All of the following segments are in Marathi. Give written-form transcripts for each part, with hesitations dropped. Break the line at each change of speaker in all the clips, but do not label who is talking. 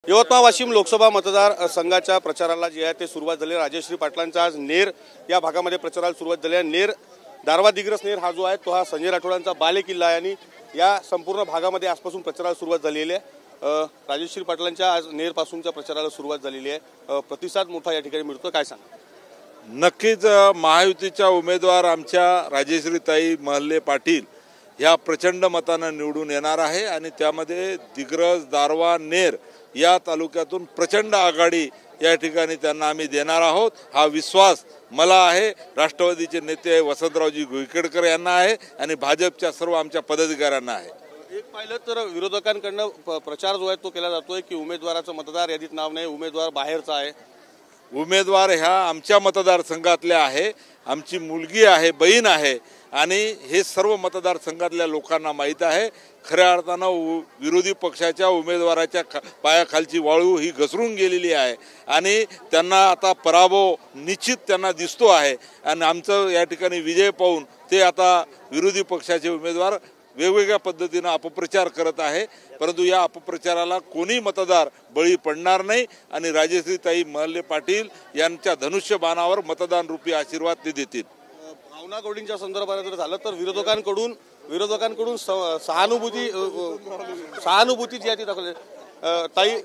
यवतमाळ वाशिम लोकसभा मतदार संघाच्या प्रचाराला जे आहे ते सुरुवात झाली। राजश्री पाटलांचा आज नेर या भागामध्ये प्रचाराला सुरुवात झाली आहे। नेर दारवा दिग्रस नेर हा जो आहे तो हा संजय राठोडांचा बालेकिल्ला आहे आणि या संपूर्ण भागामध्ये आजपासून प्रचाराला सुरुवात झालेली आहे। राजश्री पाटलांच्या आज नेर पासूनच्या प्रचाराला सुरुवात झालेली आहे। प्रतिसाद मोठा या ठिकाणी मिळतो, काय सांगा?
नक्कीच महायुतीच्या उमेदवार आमच्या राजश्रीताई महल्ले पाटील या प्रचंड मताने निवडून येणार आहे आणि त्यामध्ये दिग्रस दारवा नेर या तालुक्यातून प्रचंड आघाडी या ठिकाणी त्यांना आम्ही देणार आहोत। हा विश्वास मला आहे, राष्ट्रवादीचे नेते वसंतरावजी घोईखेडकर यांना आहे आणि भाजपच्या सर्व आमच्या पदाधिकाऱ्यांना आहे।
एक पाहिलं तर विरोधकांकडून प्रचार जो आहे तो केला जातोय की उमेदवाराचं मतदार यादीत नाव नाही, उमेदवार बाहेरचा आहे।
उमेदवार ह्या आमच्या मतदारसंघातल्या आहे, आमची मुलगी आहे, बहीण आहे आणि हे सर्व मतदारसंघातल्या लोकांना माहीत आहे। खऱ्या अर्थानं विरोधी पक्षाच्या उमेदवाराच्या पायाखालची वाळू ही घसरून गेलेली आहे आणि त्यांना आता पराभव निश्चित त्यांना दिसतो आहे आणि आमचं या ठिकाणी विजय पाहून ते आता विरोधी पक्षाचे उमेदवार वेगवेगळ्या पद्धतीने अपप्रचार करत आहे, परंतु या अपप्रचाराला कोणी मतदार बळी पडणार नाही आणि राजश्रीताई महल्ले पाटील यांच्या धनुष्यबाणावर मतदान रूपी आशीर्वाद ते देतील।
भावना गवळींच्या संदर्भात जर झालं तर विरोधकांकडून सहानुभूती जी आहे ती दाखवली। ताई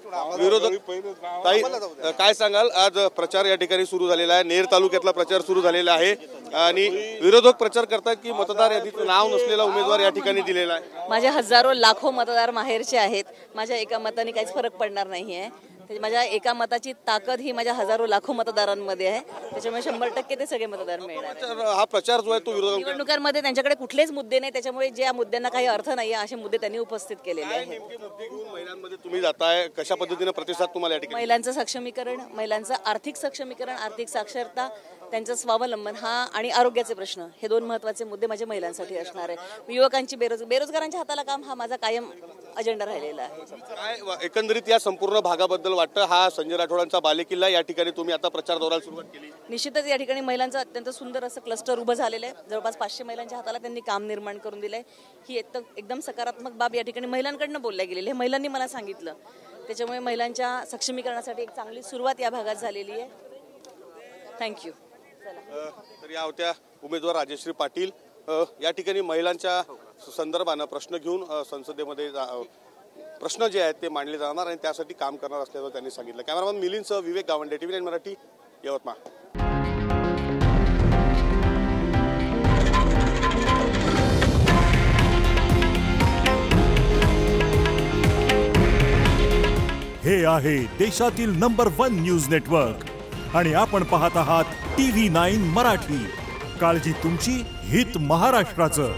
काय सांगाल? आज प्रचार या ठिकाणी सुरू झालेला आहे, नेर तालुक्यातला प्रचार सुरू झालेला आहे आणि विरोधक प्रचार करतात की मतदार यादीत नाव नसलेला उमेदवार या ठिकाणी दिलेला आहे।
माझ्या हजारो लाखो मतदार माहेरचे आहेत, माझ्या एका मताने काहीच फरक पडणार नाहीये। माझ्या एका मताची ताकद ही माझ्या हजारो लाखो मतदारांमध्ये आहे, त्याच्यामुळे 100% ते सगळे मतदार मिळणार।
हा प्रचार जो आहे तो
निवडणुकांमध्ये त्यांच्याकडे कुठलेच मुद्दे नाही, त्याच्यामुळे ज्या मुद्द्यांना काही अर्थ नाही असे मुद्दे त्यांनी उपस्थित केलेले आहेत।
महिलांमध्ये तुम्ही जाताय, कशा पद्धतीने प्रतिसाद तुम्हाला या ठिकाणी?
महिलांचं सक्षमीकरण, महिलांचं आर्थिक सक्षमीकरण, आर्थिक साक्षरता, त्यांचं स्वावलंबन हा आणि आरोग्याचे प्रश्न, हे दोन महत्त्वाचे मुद्दे माझ्या महिलांसाठी असणार आहे। युवकांची बेरोजगारांच्या हाताला काम हा माझा कायम अजेंडा राहिलेला आहे।
काय एकंदरीत या संपूर्ण भागाबद्दल वाटतं? हा संजय राठोडांचा बालेकिल्ला, या ठिकाणी तुम्ही आता प्रचार दौऱ्याला सुरुवात केली।
निश्चितच या ठिकाणी महिलांचं अत्यंत सुंदर असं क्लस्टर उभं झालेलं आहे, जवळपास 500 महिलांच्या हाताला त्यांनी काम निर्माण करून दिलंय। ही एकदम सकारात्मक बाब या ठिकाणी महिलांकडून बोलल्या गेलेली आहे, महिलांनी मला सांगितलं, त्याच्यामुळे महिलांच्या सक्षमीकरणासाठी एक चांगली सुरुवात या भागात झालेली आहे। थँक्यू।
तर या होत्या उमेदवार राजश्री पाटील। या ठिकाणी महिलांच्या संदर्भानं प्रश्न घेऊन संसदेमध्ये प्रश्न जे आहेत ते मांडले जाणार आणि त्यासाठी काम करणार असल्याचं त्यांनी सांगितलं। कॅमेरामन मिलिंदसह विवेक गावंडे, TV9 मराठी, यवतमाळ।
हे आहे देशातील नंबर 1 न्यूज नेटवर्क आणि आपण पाहत आहात TV9 मराठी। काळजी तुमची, हित महाराष्ट्राचं।